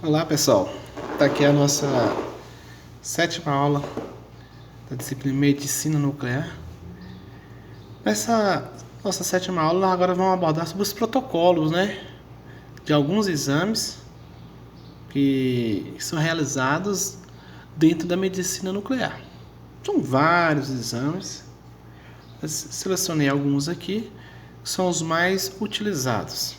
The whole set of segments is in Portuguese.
Olá pessoal, está aqui a nossa sétima aula da disciplina Medicina Nuclear. Nessa nossa sétima aula, nós agora vamos abordar sobre os protocolos, de alguns exames que são realizados dentro da medicina nuclear. São vários exames, eu selecionei alguns aqui, que são os mais utilizados.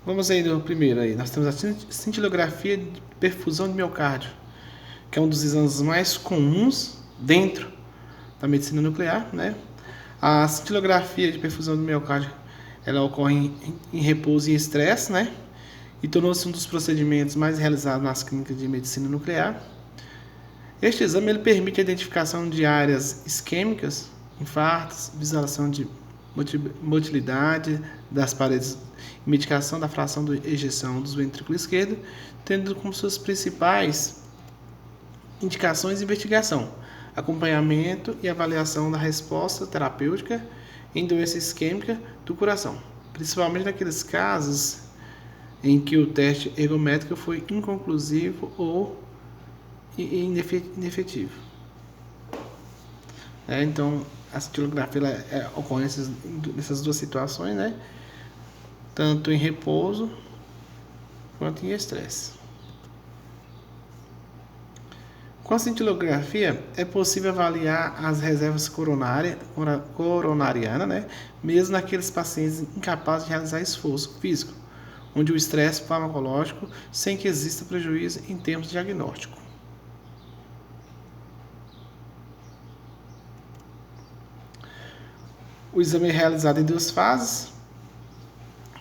Vamos aí no primeiro aí. Nós temos a cintilografia de perfusão de miocárdio, que é um dos exames mais comuns dentro da medicina nuclear, A cintilografia de perfusão do miocárdio, ela ocorre em repouso e estresse, E tornou-se um dos procedimentos mais realizados nas clínicas de medicina nuclear. Este exame ele permite a identificação de áreas isquêmicas, infartos, visualização de motilidade das paredes e medicação da fração de ejeção dos ventrículos esquerdo, tendo como suas principais indicações de investigação, acompanhamento e avaliação da resposta terapêutica em doença isquêmica do coração, principalmente naqueles casos em que o teste ergométrico foi inconclusivo ou inefetivo. Então, a cintilografia ocorre nessas duas situações, tanto em repouso quanto em estresse. Com a cintilografia, é possível avaliar as reservas coronarianas, mesmo naqueles pacientes incapazes de realizar esforço físico, onde o estresse farmacológico sem que exista prejuízo em termos de diagnóstico. O exame é realizado em duas fases,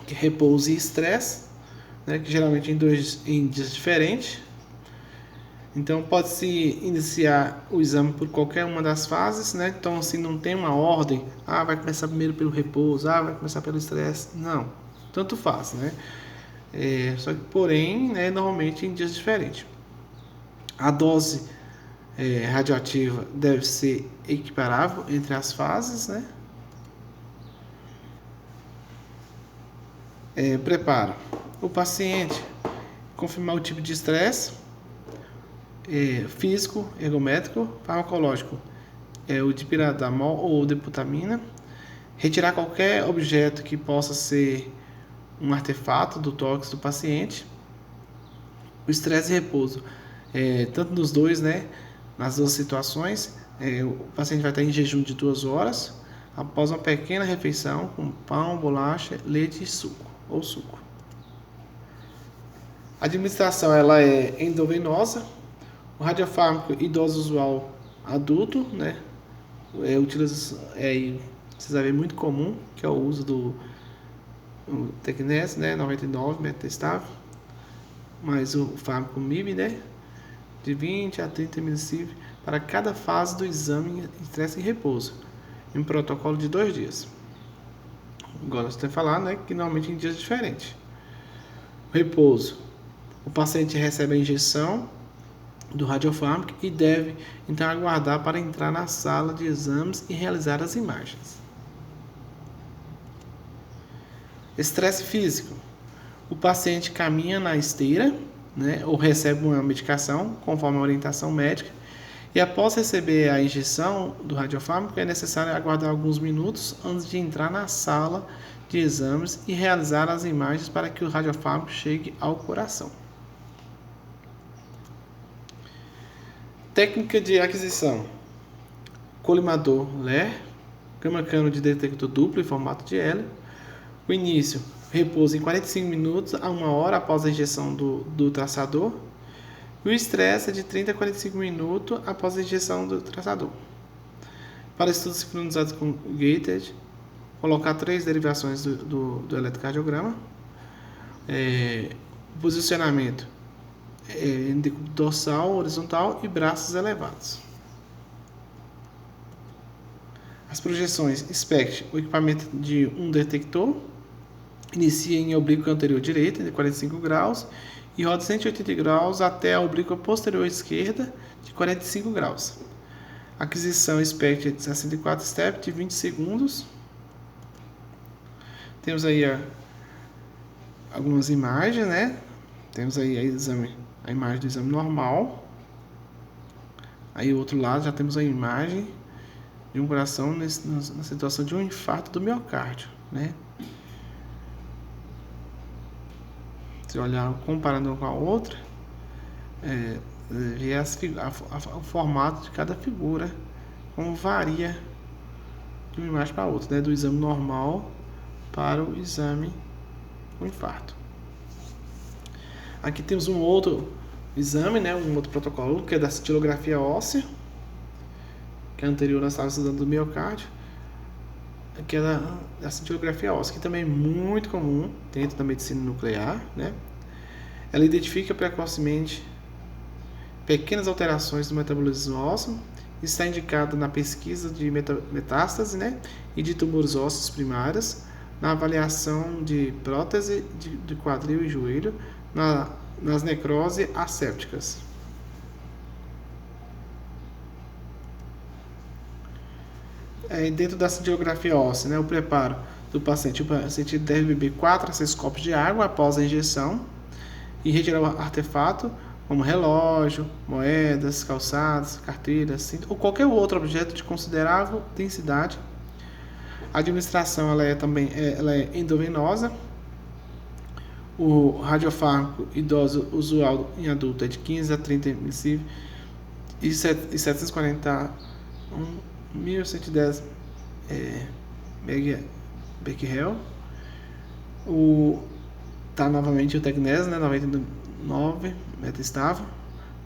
que é repouso e estresse, que geralmente em dias diferentes. Então, pode-se iniciar o exame por qualquer uma das fases, Então, assim, não tem uma ordem, vai começar primeiro pelo repouso, vai começar pelo estresse. Não, tanto faz, Só que, porém, normalmente em dias diferentes. A dose radioativa deve ser equiparável entre as fases, Preparo. O paciente confirmar o tipo de estresse físico, ergométrico, farmacológico, o dipiradamol ou deputamina. Retirar qualquer objeto que possa ser um artefato do tórax do paciente. O estresse e repouso, tanto nos dois, nas duas situações, o paciente vai estar em jejum de 2 horas, após uma pequena refeição com pão, bolacha, leite e suco. A administração ela é endovenosa. O radiofármaco em dose usual adulto, vocês vão ver muito comum, que é o uso do Tecnes, 99 metastável, mais o fármaco MIB, de 20 a 30 ml para cada fase do exame em estresse e repouso, em um protocolo de 2 dias. Agora nós temos que falar, que normalmente em dias diferentes. O repouso. O paciente recebe a injeção do radiofármaco e deve então aguardar para entrar na sala de exames e realizar as imagens. Estresse físico. O paciente caminha na esteira, ou recebe uma medicação conforme a orientação médica, e após receber a injeção do radiofármaco é necessário aguardar alguns minutos antes de entrar na sala de exames e realizar as imagens para que o radiofármaco chegue ao coração. Técnica de aquisição: colimador LER, gama-cano de detector duplo em formato de L. O início: repouso em 45 minutos a 1 hora após a injeção do traçador. E o estresse é de 30 a 45 minutos após a injeção do traçador. Para estudos sincronizados com gated, colocar 3 derivações do eletrocardiograma. Posicionamento: dorsal, horizontal e braços elevados. As projeções: SPECT, o equipamento de um detector, inicia em oblíqua anterior direita de 45 graus e roda 180 graus até a oblíqua posterior esquerda de 45 graus. Aquisição SPECT de 64 steps de 20 segundos. Temos aí algumas imagens, né? Temos aí a imagem do exame normal. Aí o outro lado já temos a imagem de um coração na situação de um infarto do miocárdio, né? Se olhar comparando com a outra, ver o formato de cada figura, como varia de uma imagem para outra, né? Do exame normal para o exame com infarto. Aqui temos um outro exame, né? Um outro protocolo, que é da cintilografia óssea, que é anterior nós estávamos estudando do miocárdio, que é da cintilografia óssea, que também é muito comum dentro da medicina nuclear, né? Ela identifica precocemente pequenas alterações do metabolismo ósseo, está indicada na pesquisa de metástase, né? E de tumores ósseos primários, na avaliação de prótese de quadril e joelho, nas necroses assépticas. Dentro da cintilografia óssea, né, o preparo do paciente. O paciente deve beber 4 a 6 copos de água após a injeção e retirar o artefato, como relógio, moedas, calçados, carteiras, cinto, ou qualquer outro objeto de considerável densidade. A administração ela é endovenosa. O radiofármaco idoso usual em adulto é de 15 a 30 ml e 740 1110 Becquerel. Tá novamente o Tecnes, né, 99 metastável,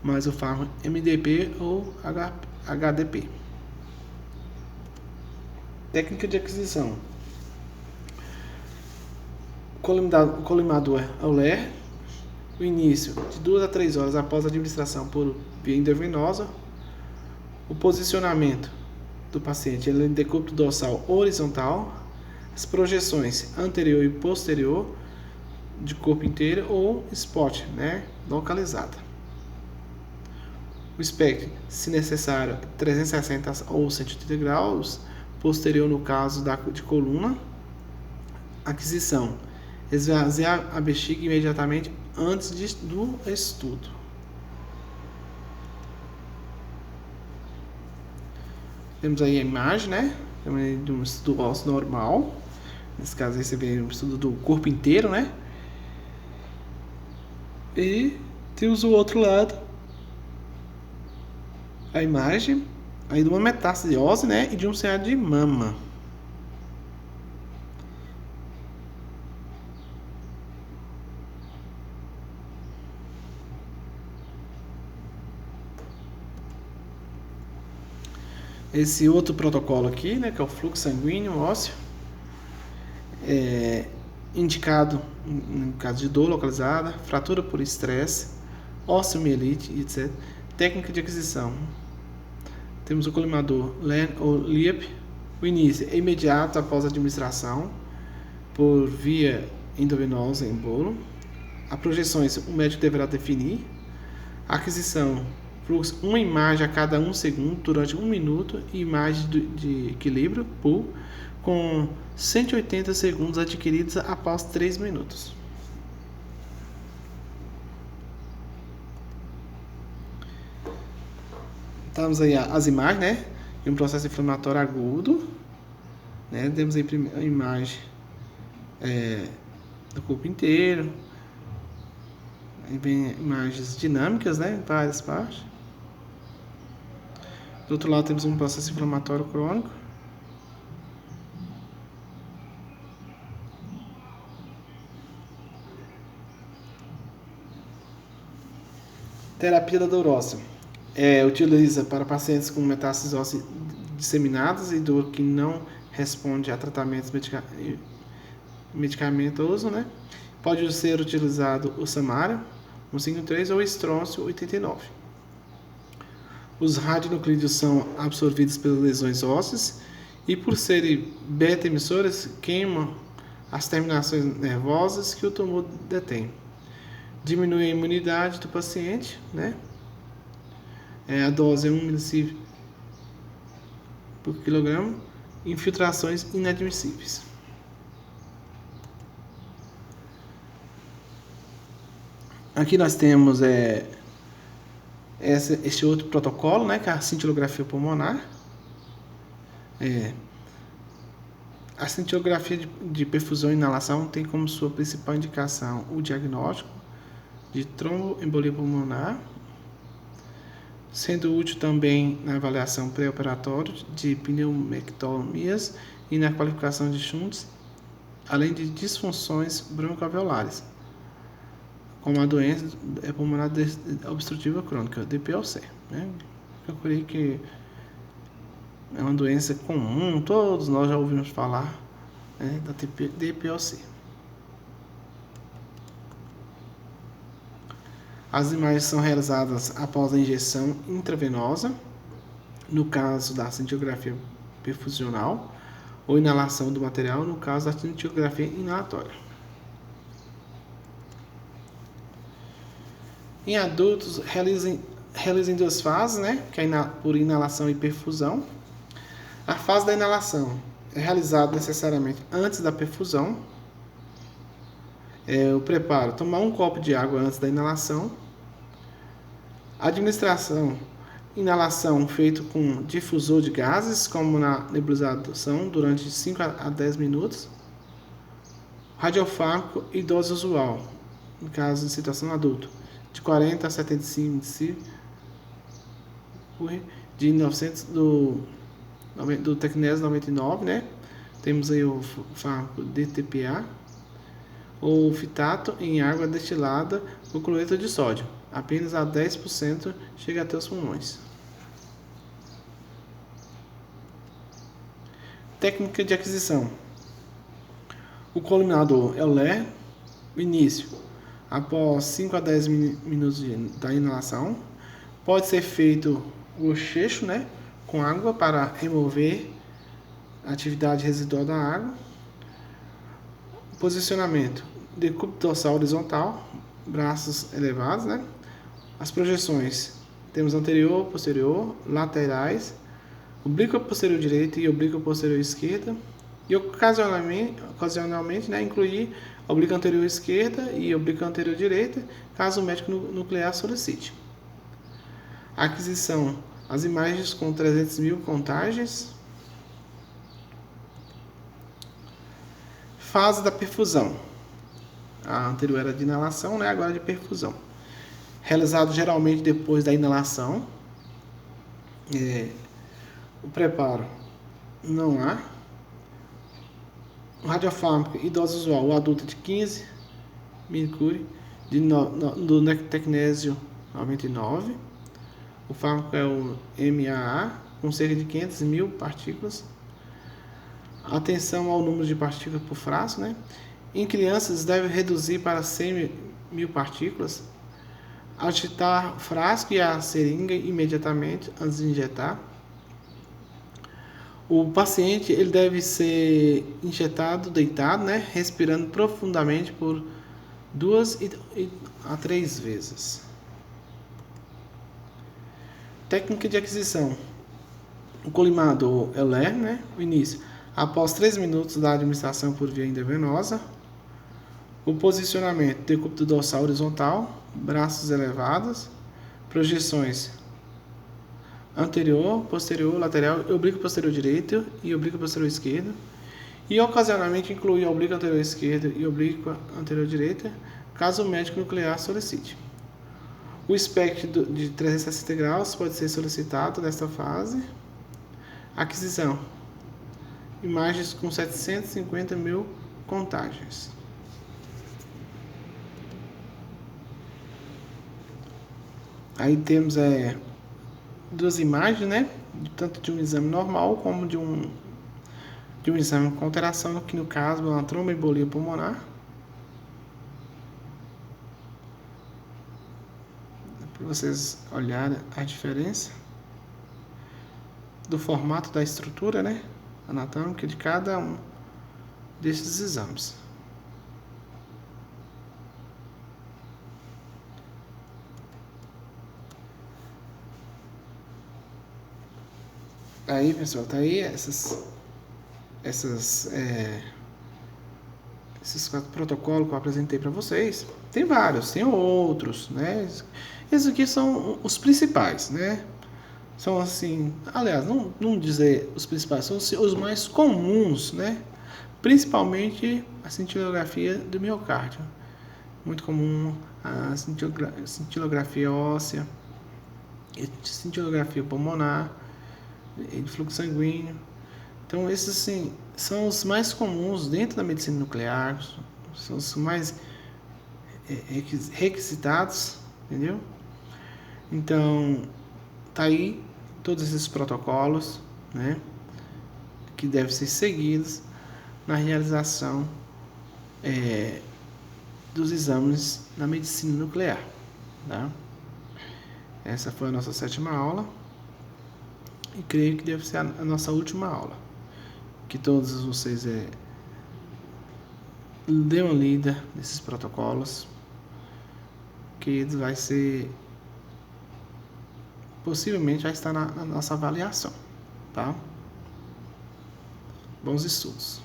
mais o fármaco MDP ou HDP. Técnica de aquisição. O colimador Euler. O início de 2 a 3 horas após a administração por via endovenosa. O posicionamento do paciente ele é em decúbito dorsal horizontal. As projeções anterior e posterior de corpo inteiro ou spot, né, localizada. O espectro, se necessário, 360 ou 180 graus, posterior no caso de coluna. Aquisição, esvaziar a bexiga imediatamente antes do estudo. Temos aí a imagem, né, de um estudo ósseo normal. Nesse caso aí você vê um estudo do corpo inteiro, né? E temos o outro lado, a imagem aí de uma metástase óssea, né, e de um CA de mama. Esse outro protocolo aqui, né, que é o fluxo sanguíneo ósseo, indicado no caso de dor localizada, fratura por estresse, osteomielite, etc. Técnica de aquisição. Temos o colimador Len ou Liep. O início é imediato após a administração por via endovenosa em bolo. As projeções o médico deverá definir. A aquisição, fluxo, uma imagem a cada 1 segundo durante 1 minuto e imagem de equilíbrio com 180 segundos adquiridos após 3 minutos. Temos aí as imagens, né, de um processo inflamatório agudo, né, temos aí a imagem do corpo inteiro, aí vem imagens dinâmicas, né, em várias partes. Do outro lado temos um processo inflamatório crônico. Terapia da dor óssea. Utiliza para pacientes com metástases ósseas disseminadas e dor que não responde a tratamentos medicamentosos, né? Pode ser utilizado o Samário 153 ou o Estrôncio 89. Os radionuclídeos são absorvidos pelas lesões ósseas e, por serem beta-emissoras, queimam as terminações nervosas que o tumor detém. Diminui a imunidade do paciente, né? A dose é 1 ml por quilograma. Infiltrações inadmissíveis. Aqui nós temos este outro protocolo, né, que é a cintilografia pulmonar. A cintilografia de perfusão e inalação tem como sua principal indicação o diagnóstico de tromboembolia pulmonar, sendo útil também na avaliação pré-operatória de pneumoectomias e na qualificação de shunts, além de disfunções broncoalveolares, como a doença pulmonar obstrutiva crônica, DPOC. Né? Eu creio que é uma doença comum, todos nós já ouvimos falar, né, da DPOC. As imagens são realizadas após a injeção intravenosa, no caso da cintilografia perfusional, ou inalação do material, no caso da cintilografia inalatória. Em adultos, realiza em duas fases, né, que é por inalação e perfusão. A fase da inalação é realizada necessariamente antes da perfusão. O preparo: tomar um copo de água antes da inalação. Administração: inalação feito com difusor de gases, como na nebulização, durante 5 a 10 minutos. Radiofármaco e dose usual, no caso de situação adulto, de 40 a 75 mC de 900 do Tecnésio 99, né? Temos aí o fármaco DTPA, ou fitato em água destilada com cloreto de sódio, apenas a 10% chega até os pulmões. Técnica de aquisição: o colimador EULER, o início, após 5 a 10 minutos da inalação. Pode ser feito o bochecho, né, com água para remover a atividade residual da água. Posicionamento: decúbito dorsal horizontal, braços elevados, né? As projeções: temos anterior, posterior, laterais, oblíqua posterior direita e oblíqua posterior esquerda. E ocasionalmente, né, incluir oblíqua anterior esquerda e oblíqua anterior direita, caso o médico nuclear solicite. Aquisição: as imagens com 300 mil contagens. Fase da perfusão: a anterior era de inalação, né? Agora de perfusão. Realizado geralmente depois da inalação. O preparo: não há. O radiofármaco e dose usual: o adulto de 15 mC do Tecnésio 99. O fármaco é o MAA, com cerca de 500 mil partículas. Atenção ao número de partículas por frasco, né? Em crianças, deve reduzir para 100 mil partículas. Agitar o frasco e a seringa imediatamente antes de injetar. O paciente ele deve ser injetado deitado, né? Respirando profundamente por 2 a 3 vezes. Técnica de aquisição: o colimador EULER, né? O início, após 3 minutos da administração por via endovenosa. O posicionamento: decúbito dorsal horizontal, braços elevados, projeções anterior, posterior, lateral, oblíquo posterior direito e oblíquo posterior esquerdo. E ocasionalmente incluir oblíquo anterior esquerdo e oblíquo anterior direita, caso o médico nuclear solicite. O espectro de 360 graus pode ser solicitado nesta fase. Aquisição: imagens com 750 mil contagens. Aí temos duas imagens, né? Tanto de um exame normal como de um exame com alteração, que no caso é uma tromboembolia pulmonar. Para vocês olharem a diferença do formato da estrutura, né, anatômica de cada um desses exames. Aí, pessoal, tá aí essas esses 4 protocolos que eu apresentei para vocês, tem vários, tem outros, né? Esses aqui são os principais, né? São assim, aliás, não dizer os principais, são os mais comuns, né? Principalmente a cintilografia do miocárdio. Muito comum a cintilografia óssea, cintilografia pulmonar, de fluxo sanguíneo. Então, esses assim, são os mais comuns dentro da medicina nuclear, são os mais requisitados, entendeu? Então, tá aí todos esses protocolos, né, que devem ser seguidos na realização dos exames na medicina nuclear, tá? Essa foi a nossa 7ª aula e creio que deve ser a nossa última aula. Que todos vocês dê uma lida nesses protocolos, que vai ser, possivelmente vai estar na nossa avaliação, tá? Bons estudos.